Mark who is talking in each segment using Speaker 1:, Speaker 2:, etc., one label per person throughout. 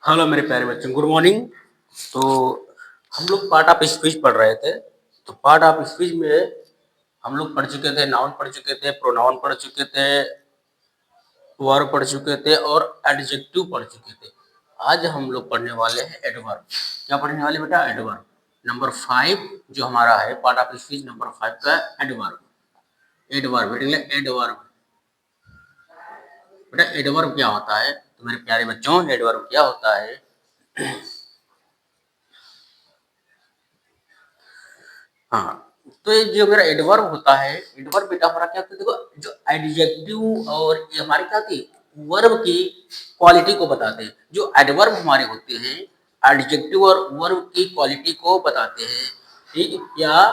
Speaker 1: Hello मेरे प्यारे बच्चों, गुड मॉर्निंग। तो हम लोग पार्ट ऑफ स्पीच पढ़ रहे थे। तो पार्ट ऑफ स्पीच में हम लोग पढ़ चुके थे, नाउन पढ़ चुके थे, प्रोनाउन पढ़ चुके थे, वर्ब पढ़ चुके थे और एडजेक्टिव पढ़ चुके थे। आज हम लोग पढ़ने वाले हैं एडवर्ब। क्या पढ़ने वाले बेटा? एडवर्ब। नंबर 5 जो हमारा है पार्ट ऑफ स्पीच नंबर 5 का एडवर्ब। एडवर्ब एडवर्ब बेटा, एडवर्ब क्या होता है? तो मेरे प्यारे बच्चों, एडवर्ब क्या होता है? हाँ, तो ये जो मेरा एडवर्ब होता है, एडवर्ब बेटा हमारा क्या होता है? देखो, जो एडजेक्टिव और ये हमारी क्या होती है, वर्ब की क्वालिटी को बताते हैं। जो एडवर्ब हमारे होते हैं, एडजेक्टिव और वर्ब की क्वालिटी को बताते हैं। ठीक, या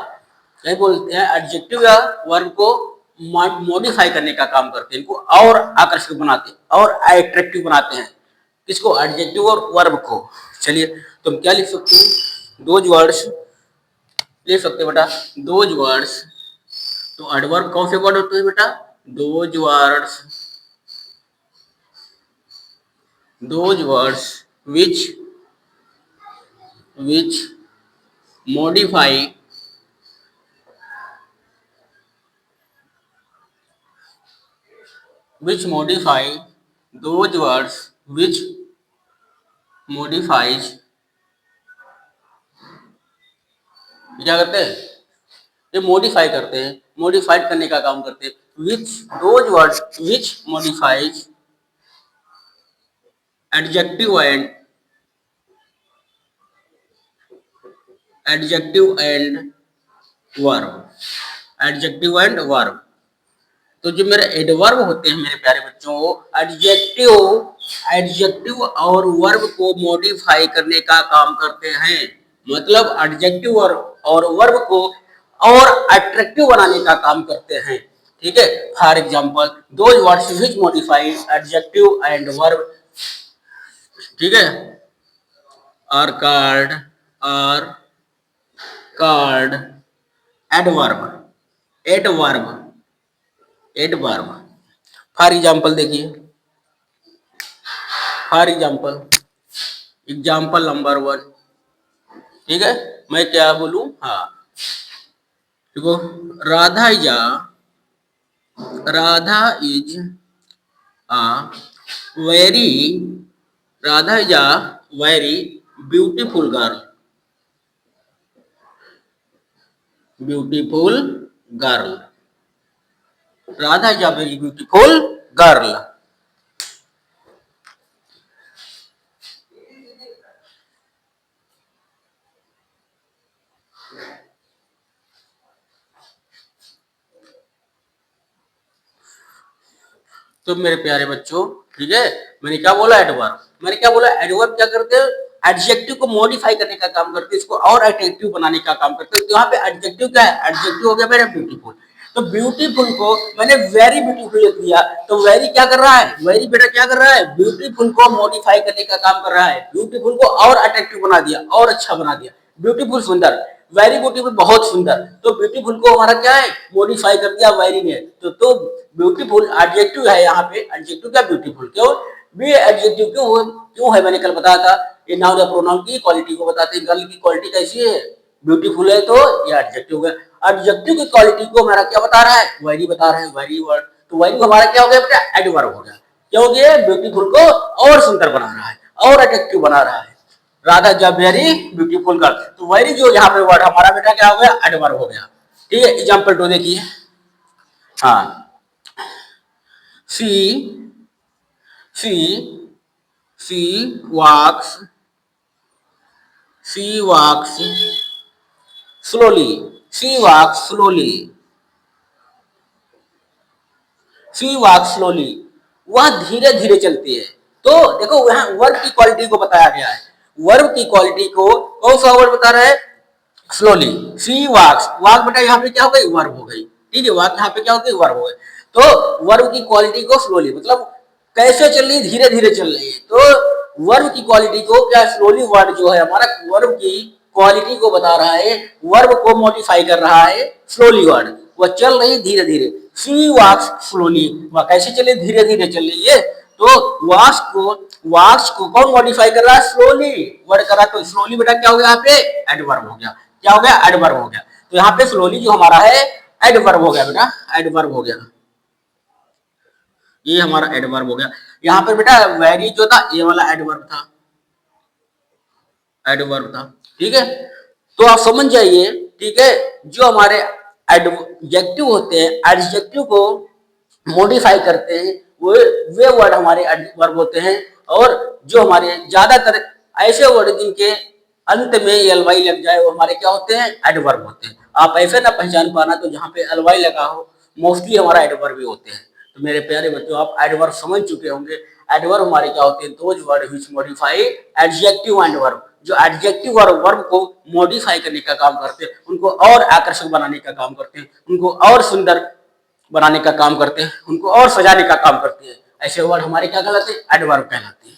Speaker 1: क्या बोलते हैं, एडजेक्टिव या वर्ब को मॉडिफाई करने का काम करते हैं, इनको और आकर्षक बनाते हैं और अट्रैक्टिव बनाते हैं। किसको? एडजेक्टिव और वर्ब को। चलिए, तो हम क्या लिख सकते हैं? दोज वर्ड्स ले सकते हैं बेटा, दोज वर्ड्स। तो एडवर्ब कौन से वर्ड होते हैं बेटा? Those words, those words which modify those words which modifies, क्या करते हैं? ये मॉडिफाई करते हैं, मॉडिफाइड करने का काम करते हैं। Which those words which modifies adjective and verb, adjective and verb. तो जो मेरे एडवर्ब होते हैं मेरे प्यारे बच्चों, एडजेक्टिव और वर्ब को मॉडिफाई करने का काम करते हैं। मतलब एडजेक्टिव और वर्ब को और अट्रैक्टिव बनाने का काम करते हैं। ठीक है, for example, those words which modify adjective and verb, ठीक है, are called adverb. Adverb for example देखिए, फॉर एग्जांपल नंबर 1। ठीक है, मैं क्या बोलूं? हाँ, देखो, Radha is a very Radha is a very beautiful girl. Radha is a very beautiful girl। तो मेरे प्यारे बच्चों, ठीक है, मैंने क्या बोला? एडवर्ब क्या करते हैं? एडजेक्टिव को मॉडिफाई करने का काम करते हैं, इसको और अट्रैक्टिव बनाने का काम करते हैं। तो यहाँ पे एडजेक्टिव क्या है? एडजेक्टिव हो गया मेरा ब्यूटीफुल। तो ब्यूटीफुल को मैंने वेरी ब्यूटीफुल लिख दिया। तो वेरी क्या कर रहा है? वेरी बेटा क्या कर रहा है? ब्यूटीफुल को मॉडिफाई करने का काम कर रहा है। ब्यूटीफुल को और अट्रैक्टिव बना दिया, और अच्छा बना दिया। ब्यूटीफुल सुंदर, वेरी ब्यूटीफुल बहुत सुंदर। तो ब्यूटीफुल को हमारा क्या है? मॉडिफाई कर दिया वेरी ने। तो ब्यूटीफुल एडजेक्टिव है यहाँ पे। एडजेक्टिव क्या? ब्यूटीफुल। क्यों भी एडजेक्टिव क्यों है? मैंने कल बताया था, ये नाउन या प्रोनाउन की क्वालिटी को बताते हैं। गर्ल की क्वालिटी कैसी है? ब्यूटीफुल है, तो ये एडजेक्टिव है। एडजेक्टिव की क्वालिटी को हमारा क्या बता रहा है? वेरी बता रहा है, वेरी वर्ड। तो वेरी हमारा क्या हो गया बेटा? एडवर्ब हो गया। क्या हो गया? ब्यूटीफुल को और सुंदर बना रहा है, और अट्रैक्टिव बना रहा है। राधा जब वेरी ब्यूटीफुल गर्ल, तो वेरी जो यहाँ पे वर्ड हमारा बेटा क्या हो गया? एडवर्ब हो गया। ठीक है, एग्जाम्पल 2 देखिए। हाँ, सी सी सी walks slowly सी walks slowly, वह धीरे धीरे चलती है। तो देखो, यहाँ वर्ब की क्वालिटी को बताया गया है। वर्ब की क्वालिटी को कौन सा वर्ड बता रहा है? स्लोली। सी वॉक्स, वॉक बेटा यहाँ पे क्या हो गई? वर्ब हो गई। ठीक है, वॉक यहाँ पे क्या हो गई? वर्ब हो गई। तो वर्ब की क्वालिटी को स्लोली, मतलब कैसे चल रही? धीरे धीरे चल रही है। तो वर्ब की क्वालिटी को क्या? स्लोली वर्ड जो है हमारा वर्ब की क्वालिटी को बता रहा है, वर्ब को मॉडिफाई कर रहा है। स्लोली वर्ड, वह चल रही धीरे धीरे। सी वॉक्स स्लोली, वह कैसे चले? धीरे धीरे चल रही है। तो वाक्स को कौन मॉडिफाई कर रहा है? स्लोली वर्ड कर रहा है, तो स्लोली बेटा क्या हो गया यहाँ पे? एडवर्ब हो गया। क्या हो गया? एडवर्ब हो गया। तो यहाँ पे स्लोली जो हमारा है एडवर्ब हो गया बेटा, एडवर्ब हो गया, ये हमारा एडवर्ब हो गया। यहाँ पर बेटा वेरी जो था ये वाला एडवर्ब था, एडवर्ब था, ठीक है। तो आप समझ जाइए, ठीक है, जो हमारे एडजेक्टिव होते हैं, एडजेक्टिव को मॉडिफाई करते हैं वे वर्ड हमारे एडवर्ब होते हैं। और जो हमारे ज्यादातर ऐसे वर्ड जिनके अंत में एल वाई लग जाए वो हमारे क्या होते हैं? एडवर्ब होते हैं। आप ऐसे ना पहचान पाना, तो जहाँ पे एल वाई लगा हो मोस्टली हमारा एडवर्ब ही होते हैं। तो मेरे प्यारे बच्चों, आप एडवर्ब समझ चुके होंगे। एडवर्ब हमारे क्या होते हैं? Those word which modify adjective and verb, जो एडजेक्टिव और वर्ब को मॉडिफाई करने का काम करते हैं, उनको और आकर्षक बनाने का काम करते हैं, उनको और सुंदर बनाने का काम करते हैं, उनको और सजाने का काम करते हैं। ऐसे वर्ड हमारे क्या कहलाते हैं? एडवर्ब कहलाते हैं।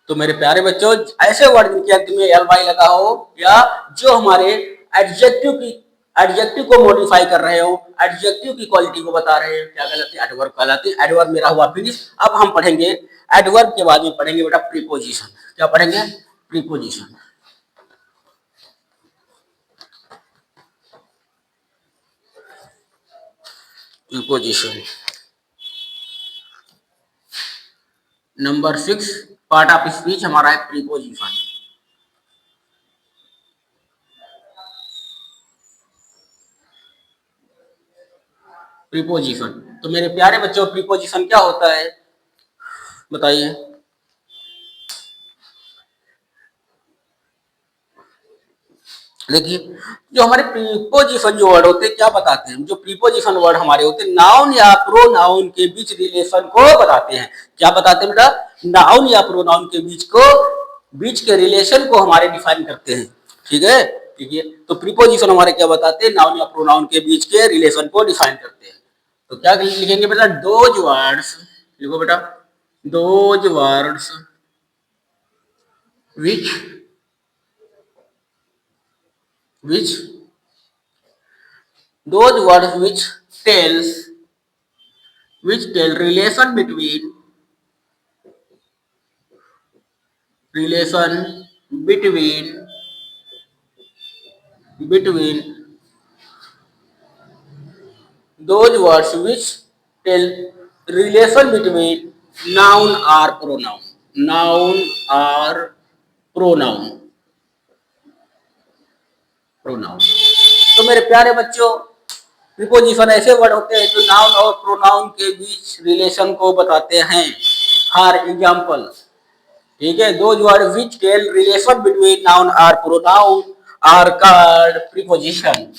Speaker 1: तो मेरे प्यारे बच्चों, ऐसे वर्ड जिनके अंत में एल वाई लगा हो या जो हमारे एडजेक्टिव को मॉडिफाई कर रहे हो, एडजेक्टिव की क्वालिटी को बता रहे हैं, क्या कहलाते हैं? एडवर्ब कहलाते हैं। एडवर्ब मेरा हुआ फिनिश। अब हम पढ़ेंगे एडवर्ब के बाद में पढ़ेंगे बेटा प्रीपोजिशन। क्या पढ़ेंगे? Preposition. Preposition number 6 part of speech हमारा है प्रीपोजिशन। प्रीपोजिशन, तो मेरे प्यारे बच्चों प्रीपोजिशन क्या होता है बताइए? देखिए, जो हमारे प्रीपोजिशन जो वर्ड होते हैं क्या बताते हैं? जो प्रीपोजिशन वर्ड हमारे होते हैं नाउन या प्रोनाउन के बीच रिलेशन को बताते हैं। क्या बताते हैं बेटा? नाउन या प्रोनाउन के बीच के रिलेशन को हमारे डिफाइन करते हैं। ठीक है, ठीक है। तो प्रीपोजिशन हमारे क्या बताते हैं? नाउन या प्रोनाउन के बीच के रिलेशन को डिफाइन करते हैं। तो क्या लिखेंगे बेटा? दोज वर्ड्स, लिखो बेटा, those words which those words which tell relation between those words which tell relation between noun or pronoun, noun or pronoun, pronoun। तो मेरे प्यारे बच्चों, प्रीपोजिशन ऐसे वर्ड होते हैं जो नाउन और प्रोनाउन के बीच रिलेशन को बताते हैं। फॉर एग्जाम्पल, ठीक है, those word which tell relation between noun और pronoun are called preposition,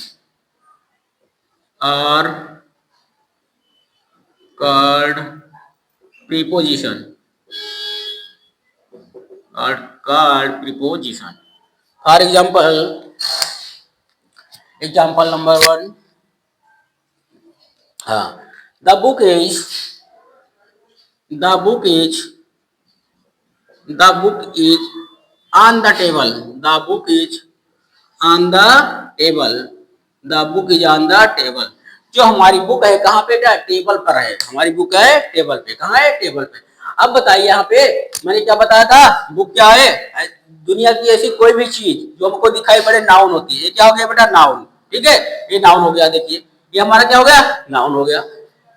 Speaker 1: are called preposition, are called preposition. For example, example number 1, हाँ, the book is on the table, the book is on the table, the book is on the table। जो हमारी book है कहाँ पे? Table पर है। हमारी book है टेबल पे। कहाँ है? टेबल पे। अब बताइए यहाँ पे मैंने क्या बताया था? बुक क्या है? दुनिया की ऐसी कोई भी चीज जो हमको दिखाई पड़े नाउन होती है। ये क्या हो गया बेटा? नाउन। ठीक है, ये नाउन हो गया। देखिए ये हमारा क्या हो गया? नाउन हो गया।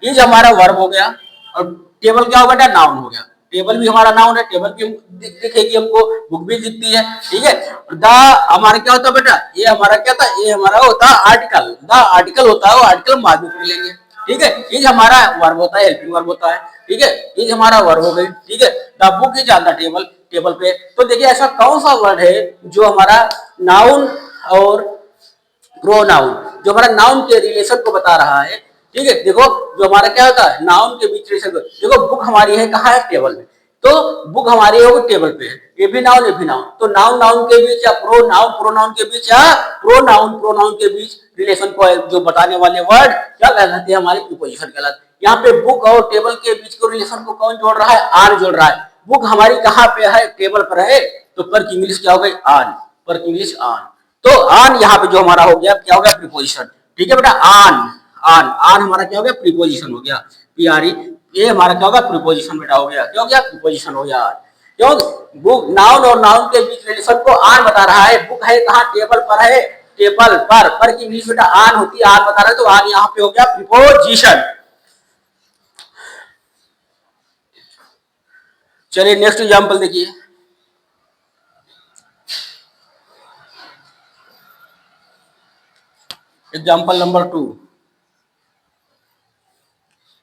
Speaker 1: इज हमारा वर्ब हो गया। और टेबल क्या हो बेटा? नाउन हो गया। टेबल भी हमारा नाउन है। टेबल की दिखेगी हमको, बुक भी दिखती है। ठीक है, द हमारा क्या होता है बेटा? ये हमारा क्या था? ये हमारा होता है आर्टिकल। द आर्टिकल होता है, वो आर्टिकल बाद में पढ़ लेंगे। ठीक है, इज हमारा वर्ब होता है, हेल्पिंग वर्ब होता है। ठीक है, इज हमारा वर्ब हो गई। ठीक है, the book is on the table, table पे। तो देखिए ऐसा कौन सा वर्ड है जो हमारा नाउन और प्रोनाउन, जो हमारा नाउन के रिलेशन को बता रहा है। ठीक है, देखो जो हमारा क्या होता है नाउन के बीच रिलेशन। देखो बुक हमारी है कहाँ है? टेबल में। तो बुक हमारी होगी टेबल पे है। ये भी नाउन, ये भी नाउन। तो नाउन नाउन के बीच या प्रोनाउन प्रोनाउन के बीच या प्रोनाउन प्रोनाउन के बीच रिलेशन को जो बताने वाले वर्ड क्या कहलाते हैं? हमारे प्रीपोजिशन कहलाते हैं। यहाँ पे बुक और टेबल के बीच को रिलेशन को कौन जोड़ रहा है? आर जोड़ रहा है। बुक हमारी कहाँ पे है? टेबल पर है। तो पर की इंग्लिश क्या हो गई? आन। पर की इंग्लिश आन। तो ऑन यहाँ पे जो हमारा हो गया क्या हो गया प्रीपोजिशन। ठीक है बेटा, ऑन ऑन ऑन हमारा क्या हो गया प्रीपोजिशन हो गया, पीआरई, ये हमारा क्या होगा प्रीपोजिशन बेटा हो गया, क्या हो गया प्रीपोजिशन हो गया। क्यों, बुक नाउन और नाउन के बीच रिलेशन को ऑन बता रहा है, बुक है कहाँ टेबल पर है, टेबल पर की इंग्लिश बेटा ऑन होती है, ऑन बता रहा है तो ऑन यहाँ पे हो गया प्रीपोजिशन। चलिए नेक्स्ट एग्जांपल देखिए, example number 2,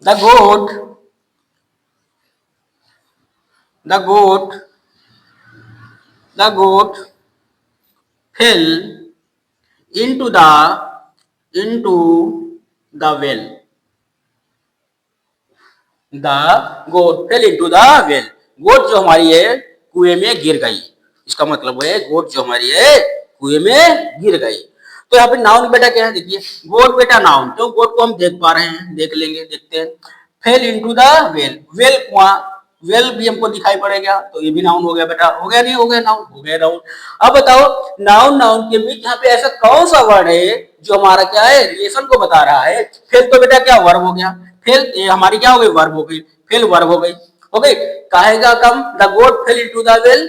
Speaker 1: the goat the goat the goat fell into the well, the goat fell into the well, goat जो हमारी है कुएं में गिर गई, इसका मतलब है गोट जो हमारी है कुएं में गिर गई। तो यहाँ पे नाउन बेटा क्या है देखिए, गोट बेटा नाउन, तो गोट को हम देख पा रहे हैं, देख लेंगे, देखते हैं। Fail into the well, well कुआं, वेल भी हमको दिखाई पड़ेगा, तो ये भी नाउन हो गया बेटा, हो गया नहीं हो गया नाउन, हो गया नाउन। अब बताओ नाउन नाउन के बीच यहाँ पे ऐसा कौन सा वर्ड है जो हमारा क्या है रिलेशन को बता रहा है। फेल तो बेटा क्या वर्ब हो गया, फेल ये हमारी क्या हो गई वर्ब हो गई, फेल वर्ब हो गई, कहेगा come, the goat fell into the well,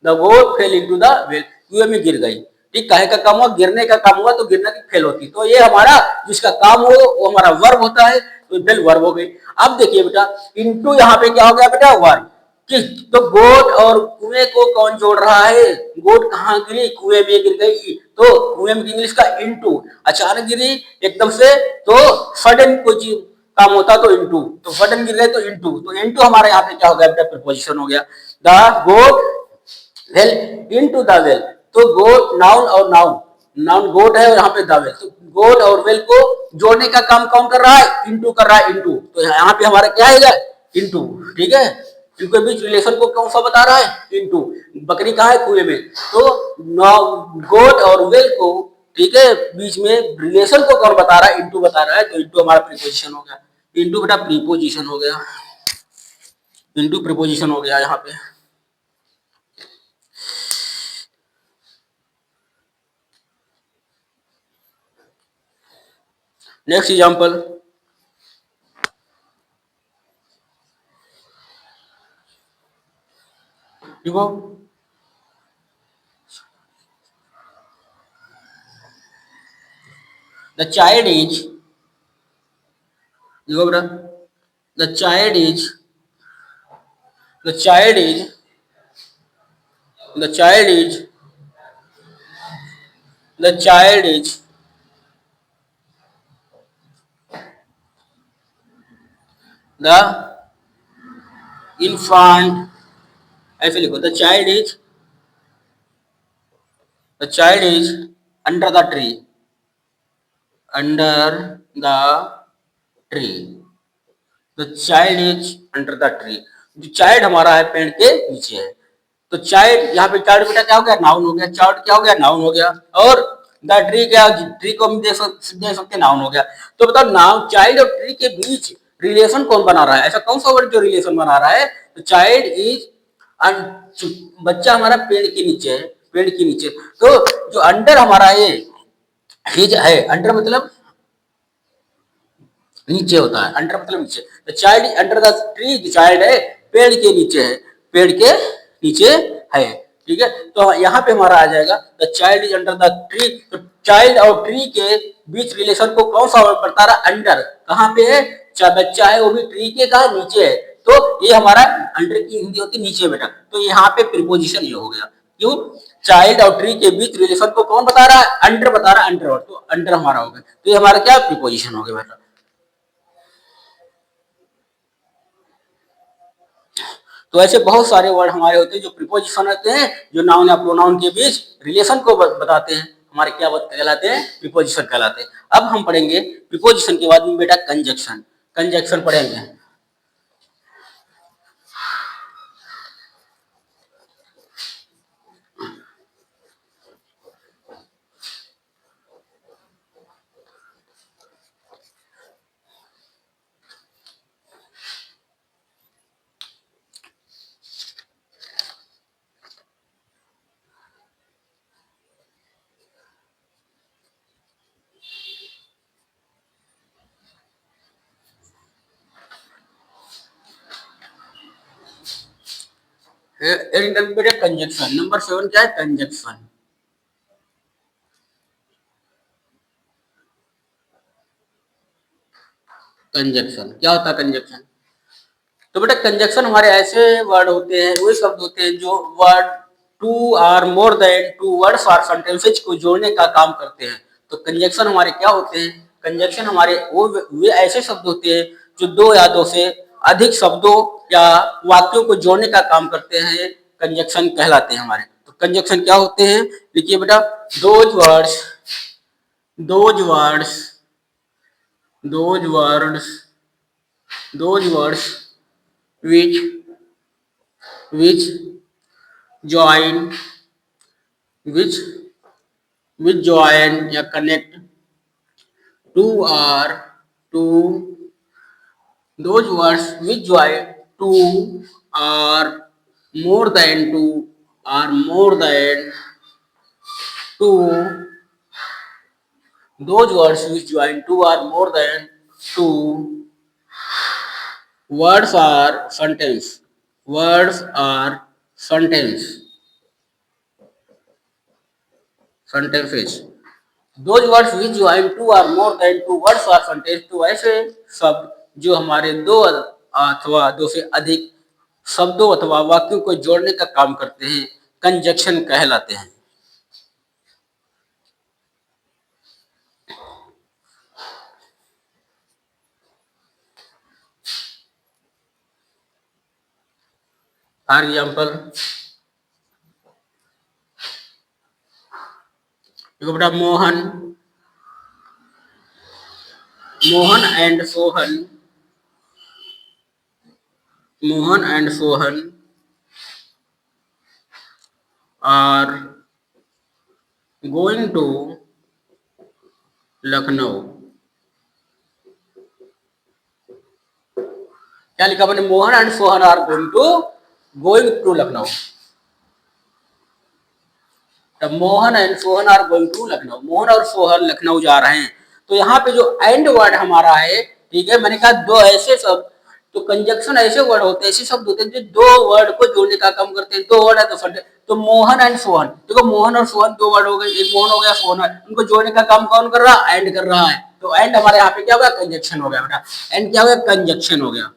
Speaker 1: the goat fell into the well, कुएं में गिर गई। ठीक, काहे का काम हुआ, गिरने का काम हुआ, तो गिरने की फेल होती, तो ये हमारा जिसका काम हो वो हमारा वर्ब होता है, तो फेल वर्ब हो गई। अब देखिए बेटा इनटू यहाँ पे क्या हो गया बेटा वर्ब, कि तो गोट और कुएं को कौन जोड़ रहा है, गोट कहाँ गिरी, कुएं में गिर गई, तो कुएं में इंग्लिश का इनटू, अचानक गिरी एकदम से, तो सडन कोई चीज काम होता तो इनटू, तो सडन गिर गए तो इनटू, तो इनटू हमारे यहाँ पे क्या हो गया बेटा प्रीपोजिशन हो गया। The goat fell into the well, तो गोट नाउन और नाउन, नाउन गोट है और यहाँ पे द वेल, तो गोट और वेल को जोड़ने का काम कौन कर रहा है, इनटू कर रहा है, इनटू, तो यहाँ पे हमारा क्या है इनटू। ठीक है, इनके बीच रिलेशन को कौन सा बता रहा है, इनटू, बकरी कहाँ है कुएं में, तो गोट और वेल को, ठीक है, बीच में रिलेशन को कौन बता रहा है, इनटू बता रहा है, तो इनटू हमारा प्रीपोजिशन हो गया, इनटू बेटा प्रीपोजिशन हो गया, इनटू प्रीपोजिशन हो गया यहाँ पे। नेक्स्ट एग्जांपल, देखो द चाइल्ड इज, देखो बेटा the child is the child is the child is the child is the infant, ऐसे लिखो the child is under the tree, under the tree, the child is under the tree, जो child हमारा है पेड़ के नीचे है, तो चाइल्ड यहाँ पे चाइल्ड बेटा क्या हो गया नाउन हो गया, चाइल्ड क्या हो गया नाउन हो गया, और द ट्री क्या, ट्री को हम दे सकते नाउन हो गया। तो बताओ नाउन चाइल्ड और ट्री के बीच रिलेशन कौन बना रहा है, ऐसा कौन सा वर्ड जो रिलेशन बना रहा है, तो चाइल्ड इज, बच्चा हमारा पेड़ के नीचे है, पेड़ के नीचे, तो जो अंडर हमारा ये हिज है, अंडर मतलब नीचे होता है, अंडर मतलब नीचे, the child under the tree, child है पेड़ के नीचे है, पेड़ के नीचे है। ठीक है, तो यहाँ पे हमारा आ जाएगा the child is under the tree, तो चाइल्ड और ट्री के बीच रिलेशन को कौन सा बता रहा, अंडर, कहाँ पे है, बच्चा है वो भी ट्री के कहा नीचे है, तो ये हमारा अंडर की हिंदी होती नीचे बेटा, तो यहाँ पे प्रीपोजिशन ये हो गया, क्यों, चाइल्ड और ट्री के बीच रिलेशन को कौन बता रहा है, अंडर बता रहा है, अंडर, तो अंडर हमारा हो गया, तो ये हमारा क्या प्रीपोजिशन हो गया बेटा। तो ऐसे बहुत सारे वर्ड हमारे होते हैं जो प्रीपोजिशन होते हैं, जो नाउन या प्रोनाउन के बीच रिलेशन को बताते हैं, हमारे क्या कहलाते हैं, प्रीपोजिशन कहलाते हैं। अब हम पढ़ेंगे प्रीपोजिशन के बाद में बेटा कंजक्शन, कंजक्शन पढ़ेंगे। Intermediate conjunction. नंबर 7 क्या है? कंजक्शन। कंजक्शन क्या होता है? कंजक्शन तो बेटा कंजक्शन हमारे ऐसे वर्ड होते हैं, वही शब्द होते हैं जो word two or more than two words और सेंटेंसेज को जोड़ने का काम करते हैं। तो कंजक्शन हमारे क्या होते हैं? कंजक्शन हमारे वे ऐसे शब्द होते हैं जो दो या दो से अधिक शब्दों या वाक्यों को जोड़ने का काम करते हैं, कंजक्शन कहलाते हैं हमारे। तो कंजक्शन क्या होते हैं? देखिए बेटा, those words those words those words those words which which join which which join या connect two or two those words which join two or more than two or more than two those words which join two or more than two words are sentence sentences those words which join two or more than two words or sentence। तो ऐसे शब्द जो हमारे दो अथवा दो से अधिक शब्दों अथवा वाक्यों को जोड़ने का काम करते हैं, कंजक्शन कहलाते हैं। फॉर एग्जाम्पल देखो बेटा, Mohan Mohan and Sohan Mohan and Sohan are going to Lucknow. क्या लिखा मैंने? Mohan and Sohan are going to Lucknow. Mohan and Sohan are going to Lucknow. Mohan और सोहन लखनऊ जा रहे हैं। तो यहाँ पे जो एंड वर्ड हमारा है, ठीक है, मैंने कहा दो ऐसे शब्द, तो कंजक्शन ऐसे वर्ड होते हैं, ऐसे शब्द होते हैं जो दो वर्ड को जोड़ने का काम करते हैं। दो वर्ड है तो मोहन एंड सोहन, देखो मोहन और सोहन दो वर्ड हो गए, एक मोहन हो गया, सोहन है, उनको जोड़ने का काम कौन कर रहा है? एंड कर रहा है। तो एंड हमारे यहाँ पे क्या होगा? कंजक्शन हो गया बेटा। एंड क्या हो गया? कंजक्शन हो गया।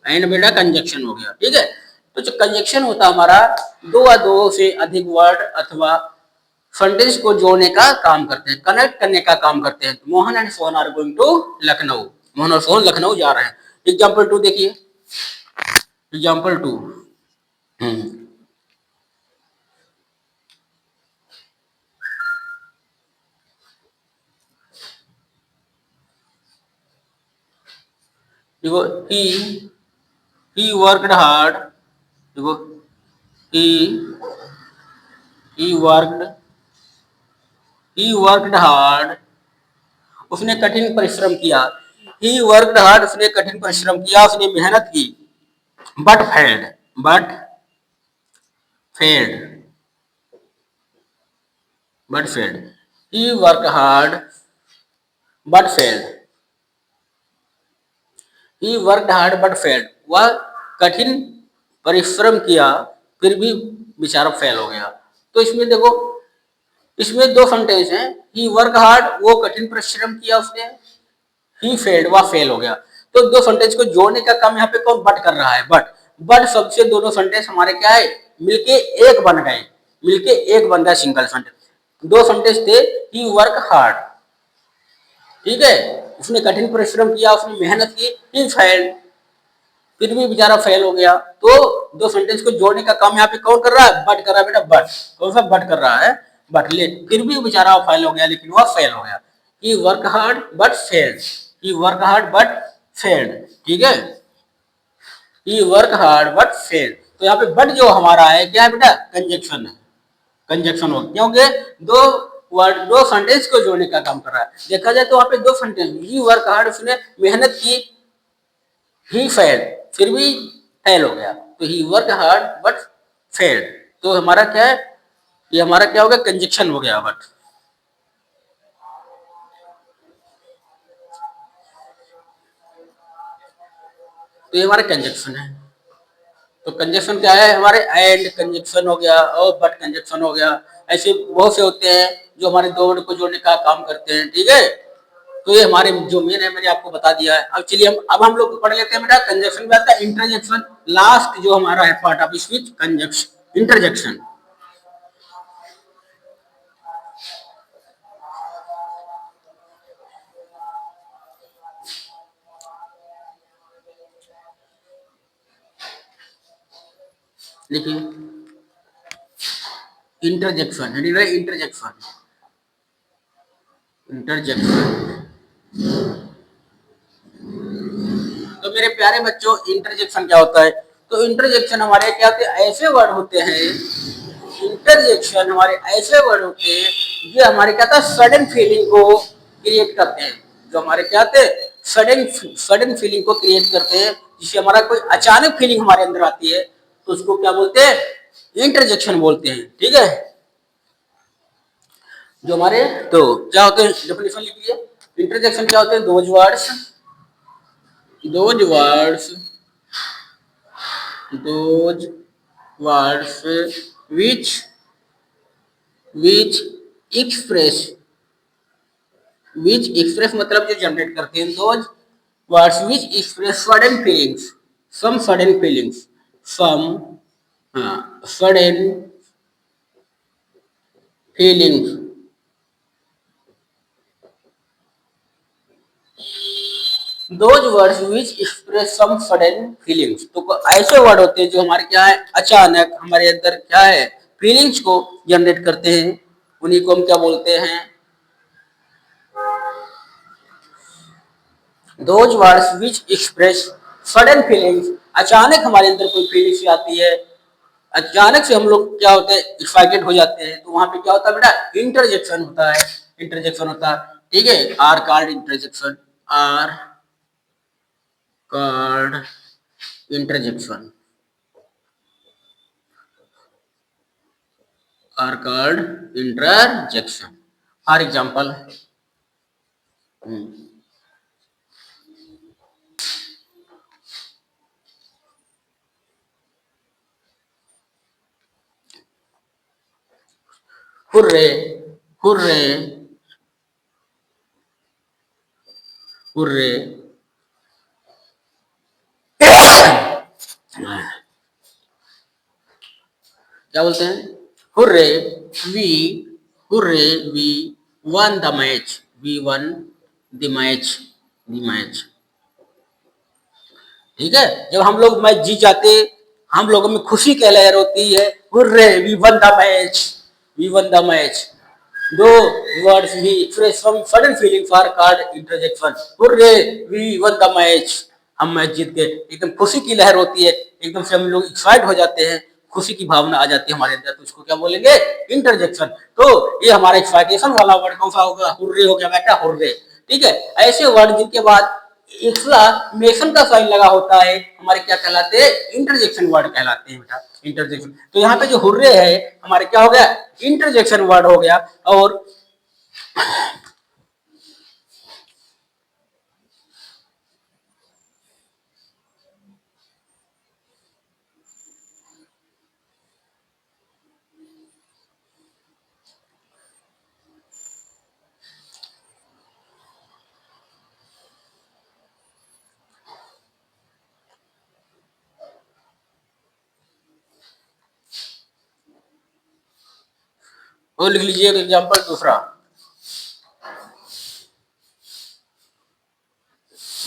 Speaker 1: एंड बेटा कंजक्शन हो गया, ठीक है। तो जो कंजक्शन होता है हमारा, दो या दो से अधिक वर्ड अथवा सेंटेंस को जोड़ने का काम करते हैं, कनेक्ट करने का काम करते हैं। Mohan and Sohan are going to Lucknow. Mohan और सोहन लखनऊ जा रहे हैं। एग्जाम्पल 2 देखिए, एग्जाम्पल 2। देखो, he worked hard। देखो, he he worked he worked hard। उसने कठिन परिश्रम किया। he worked hard, उसने कठिन परिश्रम किया, उसने मेहनत की। but failed but failed। he worked hard but failed। he worked hard but failed। वह कठिन परिश्रम किया फिर भी बेचारा फेल हो गया। तो इसमें देखो, इसमें दो सेंटेंस हैं। ही वर्क हार्ड, वो कठिन परिश्रम किया उसने। ही फेल्ड, वह फेल हो गया। तो दो सेंटेंस को जोड़ने का काम यहाँ पे कौन? बट कर रहा है। बट शब्द से दोनों सेंटेंस हमारे क्या है? मिलके एक बन गए। मिलके एक बन गया सिंगल सेंटेंस। दो सेंटेंस थे, ही वर्क हार्ड, ठीक है, उसने कठिन परिश्रम किया, उसने मेहनत की। ही फेल्ड, फिर भी बेचारा फेल हो गया। तो दो सेंटेंस को जोड़ने का काम यहाँ पे कौन कर रहा है? बट कर रहा है बेटा। बट कौन सा बट कर रहा है? बट ले, फिर भी बेचारा फेल हो गया, लेकिन वह फेल हो गया। He work hard but failed. He work hard but failed, ठीक है। He work hard but failed. तो यहाँ पे बट जो हमारा है क्या है बेटा? कंजक्शन है। कंजक्शन हो, क्योंकि दो वर्ड दो सेंटेंस को जोड़ने का काम कर रहा है। देखा जाए तो वहां पे दो सेंटेंस, ही वर्क हार्ड, उसने मेहनत की। ही फेल्ड, फिर भी फेल हो गया। तो ही वर्क हार्ड बट फेल्ड। तो हमारा क्या है? ये हमारा क्या हो गया? कंजक्शन हो गया। बट तो ये हमारा कंजक्शन है। तो कंजक्शन क्या है हमारे, एंड कंजक्शन हो गया और बट कंजक्शन हो गया, ऐसे बहुत से होते हैं जो हमारे दो वर्ड को जोड़ने का काम करते हैं, ठीक है। तो ये हमारे जो मेन है मैंने आपको बता दिया है। अब चलिए हम लोग पढ़ लेते हैं बेटा कंजक्शन में आता है इंटरजेक्शन, लास्ट जो हमारा है part of speech conjunction interjection. देखिए इंटरजेक्शन, इंटरजेक्शन, इंटरजेक्शन। तो मेरे प्यारे बच्चों इंटरजेक्शन क्या होता है, तो इंटरजेक्शन हमारे क्या होते हैं, ऐसे वर्ड होते हैं, इंटरजेक्शन हमारे ऐसे वर्ड होते हैं जो हमारे क्या था सडन फीलिंग को क्रिएट करते हैं, जो हमारे क्या होते हैं सडन सडन फीलिंग को क्रिएट करते हैं, जिससे हमारा कोई अचानक फीलिंग हमारे अंदर आती है तो उसको क्या बोलते हैं इंटरजेक्शन बोलते हैं, ठीक है। जो हमारे तो क्या होते हैं डेफिनेशन लिखिए, इंटरजेक्शन क्या होते हैं, those words those words which which express मतलब जो जनरेट करते हैं, those words which express some sudden feelings those words which express some sudden feelings. तो ऐसे वर्ड होते हैं जो हमारे क्या है अचानक हमारे अंदर क्या है फीलिंग्स को जनरेट करते हैं, उन्हीं को हम क्या बोलते हैं, those words which express sudden feelings. अचानक हमारे अंदर कोई फीलिंग्स आती है, अचानक से हम लोग क्या होते हैं एक्साइटेड हो जाते हैं, तो वहां पे क्या होता है बेटा इंटरजेक्शन होता है, इंटरजेक्शन होता है, ठीक है। Are called interjection, are called interjection, are called interjection। For example, hooray, hooray, hooray, क्या बोलते हैं hooray, we hooray we won the match, we won the match, the match, ठीक है। जब हम लोग मैच जीत जाते हम लोगों में खुशी की लहर होती है, hooray we won the match, we won the match. Those words भी express some sudden feelings are called interjection, hooray we won the match, हम मैच जीत गए, एकदम खुशी की लहर होती है, एकदम से हम लोग एक्साइट हो जाते हैं, खुशी की भावना आ जाती है हमारे अंदर, तो इसको क्या बोलेंगे इंटरजेक्शन। तो ये हमारा एक्साइटेशन वाला वर्ड कौन सा होगा, हुर्रे हो गया बेटा, हुर्रे, ठीक है। ऐसे वर्ड जिनके बाद एक्सक्लेमेशन का साइन लगा होता है हमारे क्या कहलाते हैं इंटरजेक्शन वर्ड कहलाते हैं बेटा, इंटरजेक्शन। तो यहाँ पे जो हुर्रे है हमारे क्या हो गया इंटरजेक्शन वर्ड हो गया। और वो लिख लीजिए एग्जाम्पल दूसरा,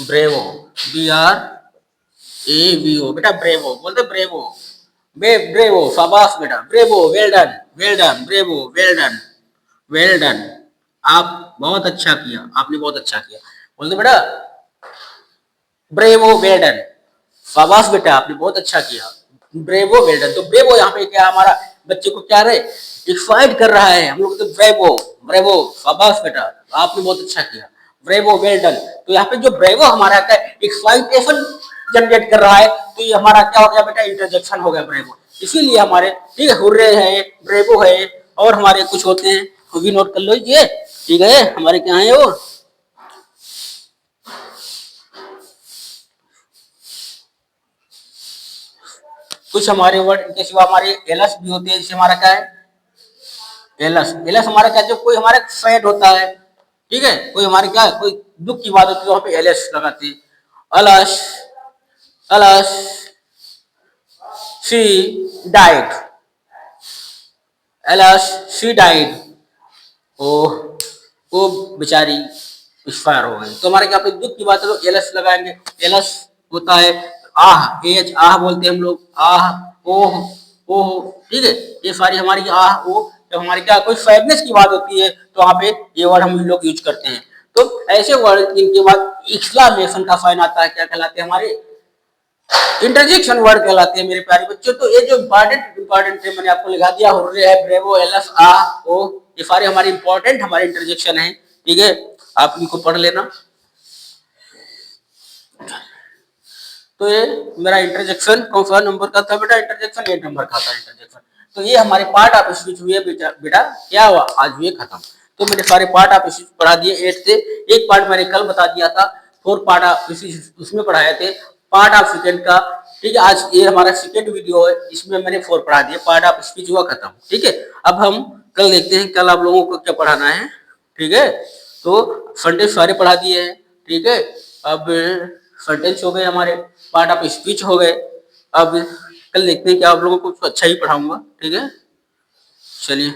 Speaker 1: bravo, B R A V O बेटा, ब्रेवो बोलते ब्रेवो, ब्रेवो शाबाश बेटा, bravo well done, well done, bravo well done, well done, आप बहुत अच्छा किया, आपने बहुत अच्छा किया, बोलते बेटा ब्रेवो वेल डन, शाबाश बेटा आपने बहुत अच्छा किया, ब्रेवो वेल डन। तो ब्रेवो यहाँ पे क्या हमारा बच्चे को क्या रहे एक्साइट कर रहा है, हम लोग तो ब्रेवो, ब्रेवो शाबाश बेटा आपने बहुत अच्छा किया, ब्रेवो वेल डन। तो यहाँ पे जो ब्रेवो हमारा क्या एक्साइटेशन जनरेट कर रहा है, तो ये हमारा क्या हो गया बेटा इंटरजेक्शन हो गया ब्रेवो। इसीलिए हमारे ठीक है हुर्रे है, ब्रेवो है, और हमारे कुछ होते हैं वो भी नोट कर लीजिए, ठीक है हमारे क्या है वो, कुछ हमारे वर्ड इनके सिवा हमारे एलस भी होते हैं, जैसे हमारा क्या है एलस। एलस हमारा क्या, जब कोई हमारा सैड होता है, ठीक है, कोई हमारे क्या कोई दुख की बात होती है, वहां पे एलस लगाते हैं। अलस, अलस शी डाइड, एलस शी डाइड, ओ वो बेचारी एक्सपायर हो गई। तो हमारे क्या पे दुख की बात है तो एलस लगाएंगे। एलस होता है आह, एच आह बोलते हैं हम लोग, आह ओह ओह, ठीक है। ये सारी हमारी आह ओह, जब हमारी क्या कोई सैडनेस की बात होती है तो वहां पे ये वर्ड हम लोग यूज करते हैं। तो ऐसे वर्ड जिनके बाद एक्सक्लामेशन का साइन आता है क्या कहलाते हैं, हमारे इंटरजेक्शन वर्ड कहलाते हैं मेरे प्यारे बच्चों। तो ये जो इंपॉर्टेंट है मैंने आपको लिखा दिया, हुर्रे है, ब्रेवो, एलस, आ, ओ, ये सारे हमारे इंपॉर्टेंट हमारे इंटरजेक्शन है, ठीक है, आप इनको पढ़ लेना। तो ये मेरा इंटरजेक्शन कौन सा नंबर का था बेटा, इंटरजेक्शन 8 नंबर का था इंटरजेक्शन। तो ये हमारे पार्ट ऑफ स्पीच हुए बेटा, बेटा क्या हुआ आज हुए खत्म। तो मेरे सारे पार्ट ऑफ स्पीच पढ़ा दिए 8 से। एक पार्ट मैंने कल बता दिया था, 4 पार्ट ऑफ उसमें पढ़ाए थे पार्ट ऑफ सेकेंड का, ठीक है। आज ये हमारा सेकेंड वीडियो है, इसमें मैंने 4 पढ़ा दिए, पार्ट ऑफ स्पीच हुआ खत्म, ठीक है। अब हम कल देखते हैं कल आप लोगों को क्या पढ़ाना है, ठीक है। तो सेंटेंस सारे पढ़ा दिए हैं, ठीक है। अब सेंटेंस हो गए हमारे, पार्ट ऑफ स्पीच हो गए। अब कल देखते हैं कि आप लोगों को कुछ अच्छा ही पढ़ाऊंगा, ठीक है। चलिए।